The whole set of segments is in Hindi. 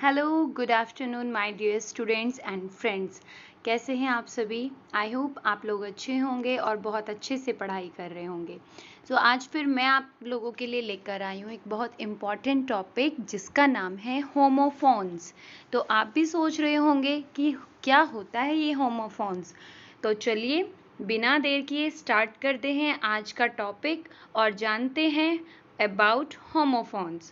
Hello, good afternoon my dear students and friends. कैसे हैं आप सभी? आई होप आप लोग अच्छे होंगे और बहुत अच्छे से पढ़ाई कर रहे होंगे। आज फिर मैं आप लोगों के लिए लेकर आई हूँ एक बहुत इम्पॉर्टेंट टॉपिक जिसका नाम है होमोफोन्स। तो आप भी सोच रहे होंगे कि क्या होता है ये होमोफोन्स। तो चलिए बिना देर किए स्टार्ट करते हैं आज का टॉपिक और जानते हैं अबाउट होमोफोन्स।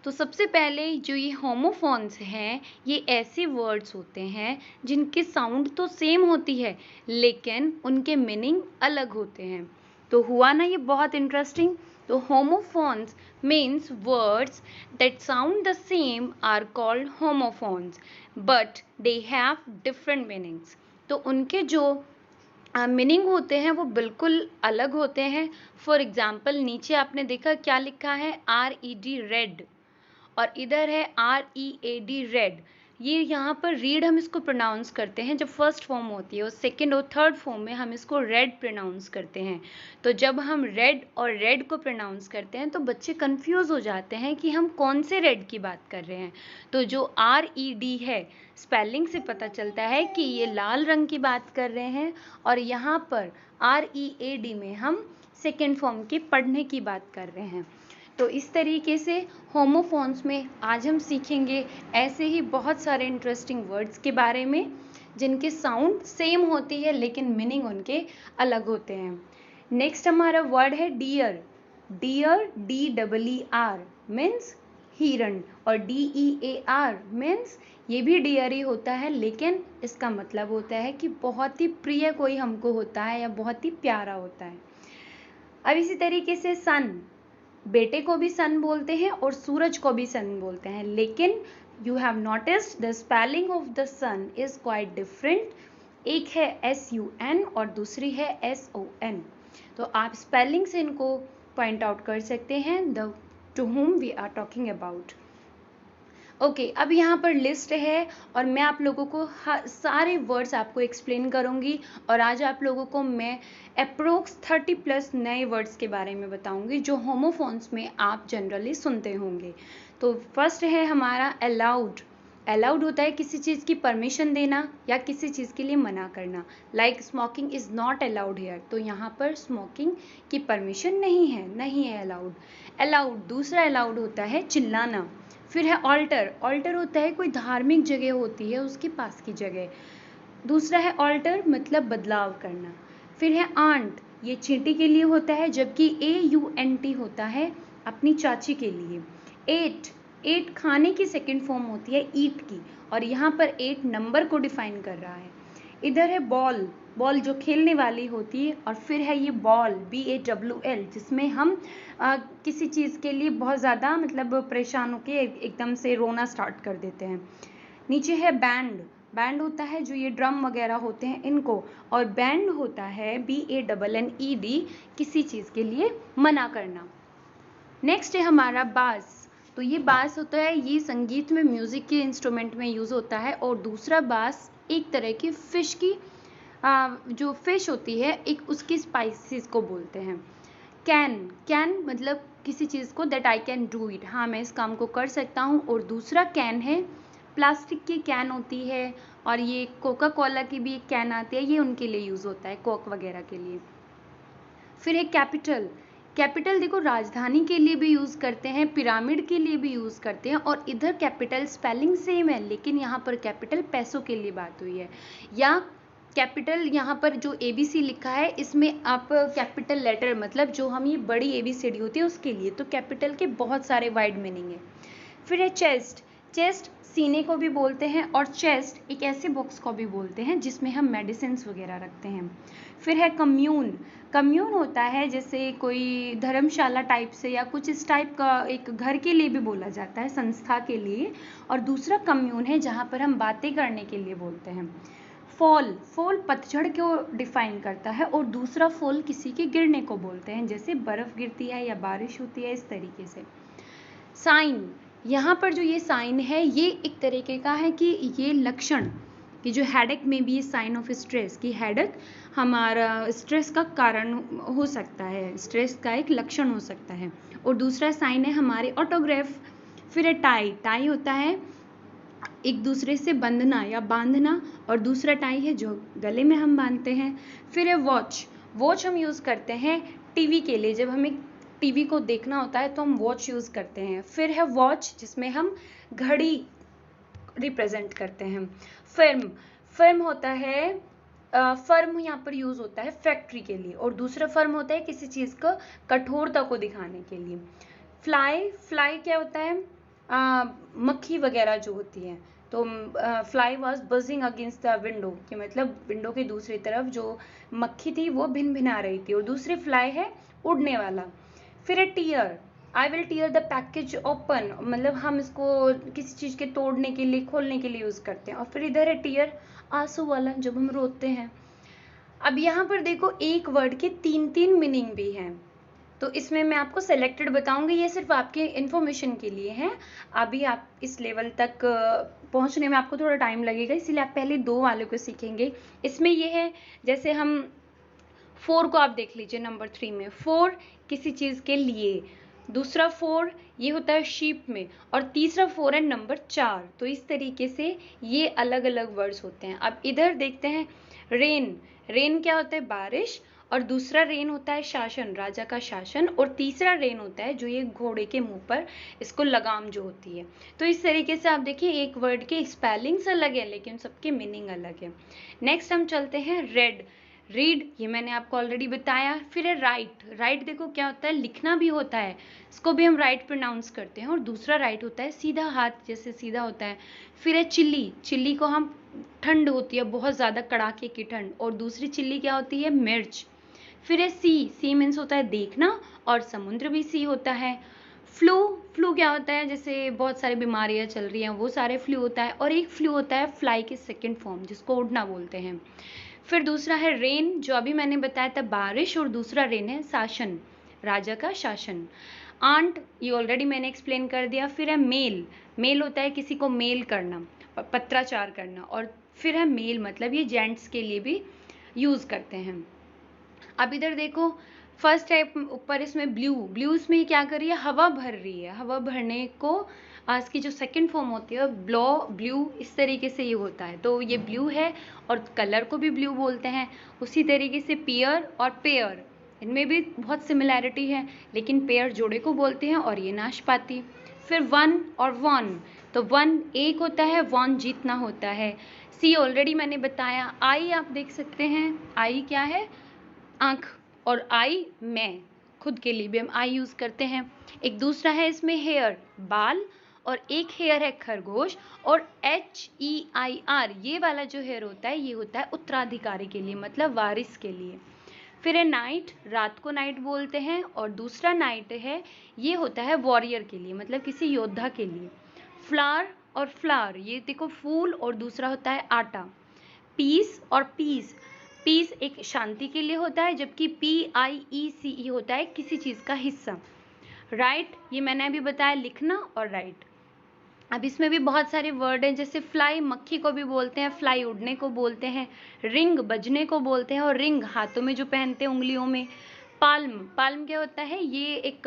तो सबसे पहले जो ये होमोफोन्स हैं ये ऐसे वर्ड्स होते हैं जिनकी साउंड तो सेम होती है लेकिन उनके मीनिंग अलग होते हैं। तो हुआ ना ये बहुत इंटरेस्टिंग। तो homophones means words that sound the same are called homophones but they have different meanings. तो उनके जो मीनिंग होते हैं वो बिल्कुल अलग होते हैं। फॉर एग्जाम्पल नीचे आपने देखा क्या लिखा है, RED रेड, और इधर है READ रेड। ये यहाँ पर रीड हम इसको प्रोनाउंस करते हैं जब फर्स्ट फॉर्म होती है और सेकंड और थर्ड फॉर्म में हम इसको रेड प्रोनाउंस करते हैं। तो जब हम रेड और रेड को प्रोनाउंस करते हैं तो बच्चे कंफ्यूज हो जाते हैं कि हम कौन से रेड की बात कर रहे हैं। तो जो RED है स्पेलिंग से पता चलता है कि ये लाल रंग की बात कर रहे हैं और यहाँ पर READ में हम सेकेंड फॉर्म के पढ़ने की बात कर रहे हैं। तो इस तरीके से होमोफोन्स में आज हम सीखेंगे ऐसे ही बहुत सारे इंटरेस्टिंग वर्ड्स के बारे में जिनके साउंड सेम होती है लेकिन मीनिंग उनके अलग होते हैं। नेक्स्ट हमारा वर्ड है डियर। डियर DEER मीन्स हिरण, और DEAR मीन्स ये भी डियर ही होता है लेकिन इसका मतलब होता है कि बहुत ही प्रिय कोई हमको होता है या बहुत ही प्यारा होता है। अब इसी तरीके से सन, बेटे को भी सन बोलते हैं और सूरज को भी सन बोलते हैं, लेकिन you have noticed the spelling of the sun is quite different. एक है SUN और दूसरी है SON। तो आप स्पेलिंग से इनको पॉइंट आउट कर सकते हैं the to whom we are talking about. Okay, अब यहाँ पर लिस्ट है और मैं आप लोगों को सारे वर्ड्स आपको एक्सप्लेन करूँगी और आज आप लोगों को मैं अप्रोक्स 30+ नए वर्ड्स के बारे में बताऊँगी जो होमोफोन्स में आप जनरली सुनते होंगे। तो फर्स्ट है हमारा अलाउड। अलाउड होता है किसी चीज़ की परमिशन देना या किसी चीज़ के लिए मना करना। Like smoking is not allowed here, तो यहाँ पर स्मोकिंग की परमिशन नहीं है अलाउड। अलाउड दूसरा अलाउड होता है चिल्लाना। फिर है ऑल्टर। ऑल्टर होता है कोई धार्मिक जगह होती है उसके पास की जगह। दूसरा है ऑल्टर मतलब बदलाव करना। फिर है आंट, ये चींटी के लिए होता है जबकि AUNT होता है अपनी चाची के लिए। एट, एट खाने की सेकंड फॉर्म होती है ईट की और यहाँ पर 8 नंबर को डिफाइन कर रहा है। इधर है बॉल, बॉल जो खेलने वाली होती है, और फिर है ये बॉल BALL जिसमें हम किसी चीज़ के लिए बहुत ज़्यादा मतलब परेशान होकर एकदम से रोना स्टार्ट कर देते हैं। नीचे है बैंड। बैंड होता है जो ये ड्रम वगैरह होते हैं इनको, और बैंड होता है BANNED किसी चीज़ के लिए मना करना। नेक्स्ट है हमारा बास। तो ये बास होता है, ये संगीत में म्यूज़िक के इंस्ट्रूमेंट में यूज़ होता है, और दूसरा बास एक तरह की फिश की जो फिश होती है एक उसकी स्पाइसेस को बोलते हैं। कैन, कैन मतलब किसी चीज़ को that I can do it, हाँ मैं इस काम को कर सकता हूँ। और दूसरा कैन है प्लास्टिक की कैन होती है, और ये कोका कोला की भी एक कैन आती है, ये उनके लिए यूज़ होता है कोक वगैरह के लिए। फिर है कैपिटल। कैपिटल देखो राजधानी के लिए भी यूज़ करते हैं, पिरामिड के लिए भी यूज़ करते हैं, और इधर कैपिटल स्पेलिंग सेम है लेकिन यहाँ पर कैपिटल पैसों के लिए बात हुई है। या कैपिटल यहाँ पर जो ABC लिखा है इसमें आप कैपिटल लेटर मतलब जो हम ये बड़ी ABCD होती है उसके लिए, तो कैपिटल के बहुत सारे वाइड मीनिंग है। फिर है चेस्ट। चेस्ट सीने को भी बोलते हैं और चेस्ट एक ऐसे बॉक्स को भी बोलते हैं जिसमें हम मेडिसिन वगैरह रखते हैं। फिर है कम्यून। कम्यून होता है जैसे कोई धर्मशाला टाइप से या कुछ इस टाइप का एक घर के लिए भी बोला जाता है, संस्था के लिए। और दूसरा कम्यून है जहाँ पर हम बातें करने के लिए बोलते हैं। फॉल, फॉल पतझड़ को डिफाइन करता है, और दूसरा फॉल किसी के गिरने को बोलते हैं जैसे बर्फ़ गिरती है या बारिश होती है, इस तरीके से। साइन, यहाँ पर जो ये साइन है ये एक तरीके का है कि ये लक्षण कि जो हेडेक में भी ये साइन ऑफ स्ट्रेस कि हेडेक हमारा स्ट्रेस का कारण हो सकता है, स्ट्रेस का एक लक्षण हो सकता है। और दूसरा साइन है हमारे ऑटोग्राफ। फिर है टाई, टाई होता है एक दूसरे से बंधना या बांधना, और दूसरा टाई है जो गले में हम बांधते हैं। फिर है वॉच, वॉच हम यूज़ करते हैं टीवी के लिए, जब हमें टीवी को देखना होता है तो हम वॉच यूज़ करते हैं। फिर है वॉच जिसमें हम घड़ी रिप्रेजेंट करते हैं। फर्म, फर्म होता है फर्म यहाँ पर यूज होता है फैक्ट्री के लिए, और दूसरा फर्म होता है किसी चीज को कठोरता को दिखाने के लिए। फ्लाई, फ्लाई क्या होता है मक्खी वगैरह जो होती है, तो fly was buzzing against the window, कि मतलब विंडो के दूसरी तरफ जो मक्खी थी वो भिन भिना रही थी, और दूसरी फ्लाई है उड़ने वाला। फिर है tear, I will tear the package open, मतलब हम इसको किसी चीज के तोड़ने के लिए, खोलने के लिए यूज करते हैं। और फिर इधर है टीयर, आंसू वाला, जब हम रोते हैं। अब यहाँ पर देखो एक वर्ड के 3-3 मीनिंग भी हैं, तो इसमें मैं आपको सेलेक्टेड बताऊंगी, ये सिर्फ आपके इंफॉर्मेशन के लिए है। अभी आप इस लेवल तक पहुंचने में आपको थोड़ा टाइम लगेगा, इसीलिए आप पहले 2 वाले को सीखेंगे। इसमें ये है, जैसे हम 4 को आप देख लीजिए नंबर 3 में, 4 किसी चीज के लिए, दूसरा 4 ये होता है शीप में, और तीसरा 4 है नंबर 4। तो इस तरीके से ये अलग अलग वर्ड्स होते हैं। अब इधर देखते हैं रेन, रेन क्या होता है बारिश, और दूसरा रेन होता है शासन, राजा का शासन, और तीसरा रेन होता है जो ये घोड़े के मुंह पर इसको लगाम जो होती है। तो इस तरीके से आप देखिए एक वर्ड के स्पेलिंग्स अलग है लेकिन सबके मीनिंग अलग है। नेक्स्ट हम चलते हैं रेड, रीड, ये मैंने आपको ऑलरेडी बताया। फिर है राइट, राइट देखो क्या होता है लिखना भी होता है, इसको भी हम राइट प्रोनाउंस करते हैं, और दूसरा राइट होता है सीधा हाथ, जैसे सीधा होता है। फिर है चिल्ली, चिल्ली को हम ठंड होती है बहुत ज़्यादा कड़ाके की ठंड, और दूसरी चिल्ली क्या होती है मिर्च। फिर है सी, सी मीन्स होता है देखना, और समुद्र भी सी होता है। फ्लू, फ्लू क्या होता है जैसे बहुत सारी बीमारियां चल रही हैं वो सारे फ्लू होता है, और एक फ्लू होता है फ्लाई की सेकंड फॉर्म जिसको उड़ना बोलते हैं। फिर दूसरा है रेन, जो अभी मैंने बताया था बारिश, और दूसरा रेन है शासन, राजा का शासन। आंट, ये ऑलरेडी मैंने एक्सप्लेन कर दिया। फिर है मेल, मेल होता है किसी को मेल करना, पत्राचार करना, और फिर है मेल मतलब ये जेंट्स के लिए भी यूज करते हैं। अब इधर देखो फर्स्ट है ऊपर इसमें ब्लू, ब्लू इसमें क्या कर रही है हवा भर रही है, हवा भरने को इसकी जो सेकंड फॉर्म होती है ब्लो, ब्लू, इस तरीके से ये होता है, तो ये ब्लू है, और कलर को भी ब्लू बोलते हैं। उसी तरीके से पियर और पेयर, इनमें भी बहुत सिमिलैरिटी है, लेकिन पेयर जोड़े को बोलते हैं और ये नाशपाती। फिर वन और वन, तो वन एक होता है, वन जीतना होता है। सी ऑलरेडी मैंने बताया। आई आप देख सकते हैं, आई क्या है आंख, और आई मैं, खुद के लिए भी हम आई यूज करते हैं। एक दूसरा है इसमें हेयर, बाल, और एक हेयर है खरगोश, और HEIR ये वाला जो हेयर होता है ये होता है उत्तराधिकारी के लिए, मतलब वारिस के लिए। फिर है नाइट, रात को नाइट बोलते हैं, और दूसरा नाइट है ये होता है वॉरियर के लिए, मतलब किसी योद्धा के लिए। फ्लावर और फ्लावर, ये देखो फूल, और दूसरा होता है आटा। पीस और पीस, पीस एक शांति के लिए होता है, जबकि PIECE होता है किसी चीज का हिस्सा। राइट, ये मैंने अभी बताया लिखना और राइट। अब इसमें भी बहुत सारे वर्ड हैं, जैसे फ्लाई मक्खी को भी बोलते हैं, फ्लाई उड़ने को बोलते हैं, रिंग बजने को बोलते हैं, और रिंग हाथों में जो पहनते हैं उंगलियों में। पाल्म, पाल्म क्या होता है ये एक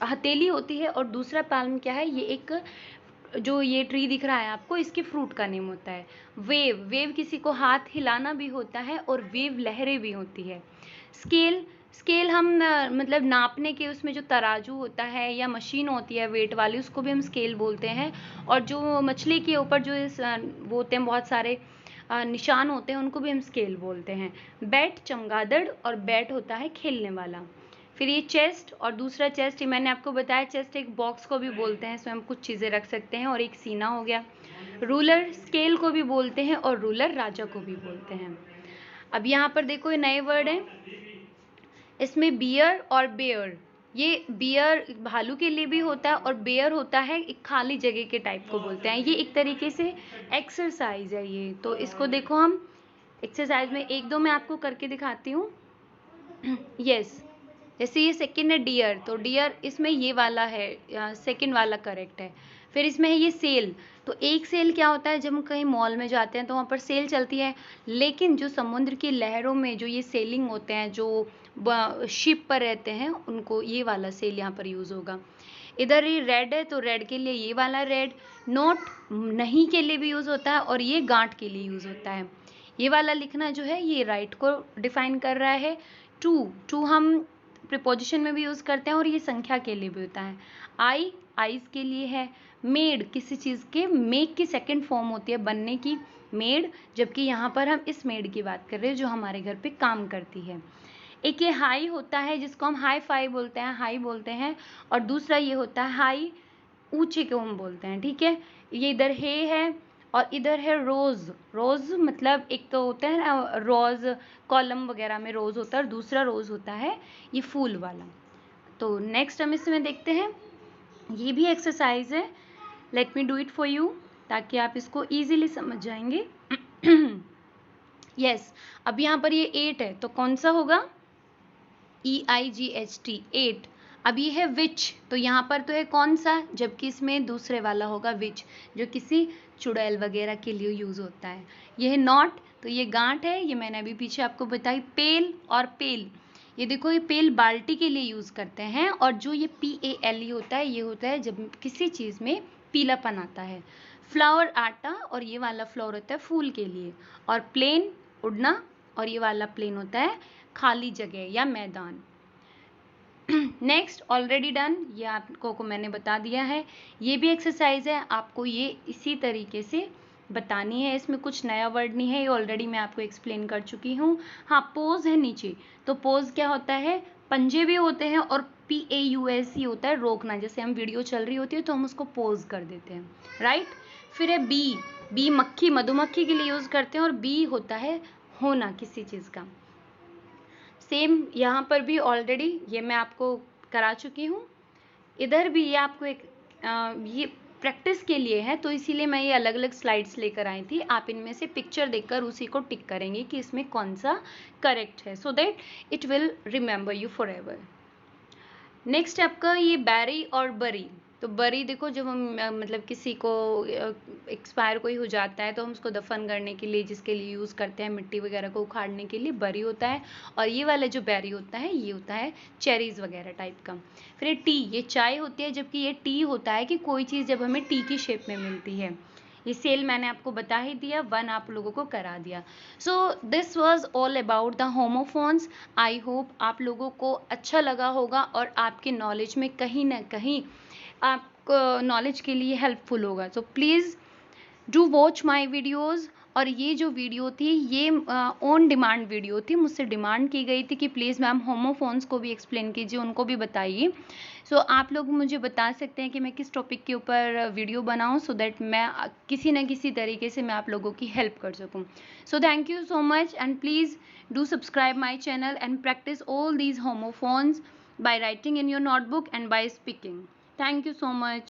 हथेली होती है, और दूसरा पाल्म क्या है ये एक जो ये ट्री दिख रहा है आपको इसके फ्रूट का नेम होता है। वेव, वेव किसी को हाथ हिलाना भी होता है, और वेव लहरें भी होती है। स्केल, स्केल हम मतलब नापने के उसमें जो तराजू होता है या मशीन होती है वेट वाली उसको भी हम स्केल बोलते हैं, और जो मछली के ऊपर जो वो होते हैं बहुत सारे निशान होते हैं उनको भी हम स्केल बोलते हैं। बैट चमगादड़, और बैट होता है खेलने वाला। फिर ये चेस्ट, और दूसरा चेस्ट ये मैंने आपको बताया, चेस्ट एक बॉक्स को भी बोलते हैं, इसमें हम कुछ चीज़ें रख सकते हैं, और एक सीना हो गया। रूलर स्केल को भी बोलते हैं, और रूलर राजा को भी बोलते हैं। अब यहाँ पर देखो ये नए वर्ड हैं, इसमें बियर और बेयर, ये बियर भालू के लिए भी होता है, और बेयर होता है एक खाली जगह के टाइप को बोलते हैं। ये एक तरीके से एक्सरसाइज है ये, तो इसको देखो हम एक्सरसाइज में 1-2 मैं आपको करके दिखाती हूँ। यस, जैसे ये सेकंड है डियर, तो डियर इसमें ये वाला है, सेकंड वाला करेक्ट है। फिर इसमें है ये सेल, तो एक सेल क्या होता है जब हम कहीं मॉल में जाते हैं तो वहाँ पर सेल चलती है, लेकिन जो समुद्र की लहरों में जो ये सेलिंग होते हैं जो शिप पर रहते हैं उनको ये वाला सेल यहाँ पर यूज होगा। इधर ये रेड है तो रेड के लिए ये वाला रेड, नॉट नहीं के लिए भी यूज़ होता है और ये गांठ के लिए यूज़ होता है। ये वाला लिखना जो है ये राइट को डिफाइन कर रहा है। टू हम प्रीपोजिशन में भी यूज़ करते हैं और ये संख्या के लिए भी होता है। आइज के लिए है। मेड किसी चीज़ के, मेक की सेकंड फॉर्म होती है बनने की, मेड, जबकि यहाँ पर हम इस मेड की बात कर रहे हैं जो हमारे घर पे काम करती है। एक ये हाई होता है जिसको हम हाई फाई बोलते हैं, हाई बोलते हैं, और दूसरा ये होता है हाई, ऊंचे को हम बोलते हैं, ठीक है। ये इधर है और इधर है रोज। रोज मतलब एक तो होता है ना रोज, कॉलम वगैरह में रोज होता है, और दूसरा रोज होता है ये फूल वाला। तो नेक्स्ट हम इसमें देखते हैं, ये भी एक्सरसाइज है, let me do it for you, ताकि आप इसको इजीली समझ जाएंगे। यस, अब यहाँ पर ये 8 है तो कौन सा होगा, EIGHT, 8। अब ये है विच, तो यहाँ पर तो है कौन सा, जबकि इसमें दूसरे वाला होगा विच, जो किसी चुड़ैल वगैरह के लिए यूज होता है। ये है नॉट, तो ये गांठ है, ये मैंने अभी पीछे आपको बताई। पेल और पेल, ये देखो ये पेल बाल्टी के लिए यूज करते हैं, और जो ये PALE होता है, ये होता है जब किसी चीज में पीलापन आता है। फ्लावर आटा, और ये वाला फ्लावर होता है फूल के लिए। और प्लेन उड़ना, और ये वाला प्लेन होता है खाली जगह या मैदान। नेक्स्ट ऑलरेडी डन, ये आपको को मैंने बता दिया है। ये भी एक्सरसाइज है, आपको ये इसी तरीके से बतानी है, इसमें कुछ नया वर्ड नहीं है, ये ऑलरेडी मैं आपको एक्सप्लेन कर चुकी हूँ। हाँ, पोज है नीचे, तो पोज क्या होता है, पंजे भी होते हैं और PAUSE होता है रोकना, जैसे हम वीडियो चल रही होती है तो हम उसको पोज कर देते हैं, राइट। फिर है बी मक्खी, मधुमक्खी के लिए यूज करते हैं, और बी होता है होना किसी चीज का। सेम यहाँ पर भी ऑलरेडी ये मैं आपको करा चुकी हूँ। इधर भी ये आपको एक ये प्रैक्टिस के लिए है, तो इसीलिए मैं ये अलग अलग स्लाइड्स लेकर आई थी। आप इनमें से पिक्चर देखकर उसी को टिक करेंगे कि इसमें कौन सा करेक्ट है, so that it will remember you for ever. Next आपका ये बैरी और बरी, तो बरी देखो जब हम मतलब किसी को एक्सपायर कोई हो जाता है तो हम उसको दफन करने के लिए जिसके लिए यूज़ करते हैं, मिट्टी वगैरह को उखाड़ने के लिए बरी होता है। और ये वाला जो बैरी होता है ये होता है चेरीज वगैरह टाइप का। फिर ये टी, ये चाय होती है, जबकि ये टी होता है कि कोई चीज़ जब हमें टी की शेप में मिलती है। ये सेल मैंने आपको बता ही दिया, 1 आप लोगों को करा दिया। So this was all about the homophones. I hope आप लोगों को अच्छा लगा होगा और आपके नॉलेज में कहीं ना कहीं आपको नॉलेज के लिए हेल्पफुल होगा। So please do watch my videos. और ये जो वीडियो थी ये ऑन डिमांड वीडियो थी, मुझसे डिमांड की गई थी कि प्लीज़ मैम होमोफोन्स को भी एक्सप्लेन कीजिए, उनको भी बताइए। सो आप लोग मुझे बता सकते हैं कि मैं किस टॉपिक के ऊपर वीडियो बनाऊं, सो दैट मैं किसी न किसी तरीके से मैं आप लोगों की हेल्प कर सकूं। So thank you so much, and please do subscribe my channel and practice all these homophones by writing in your notebook and by speaking. Thank you so much.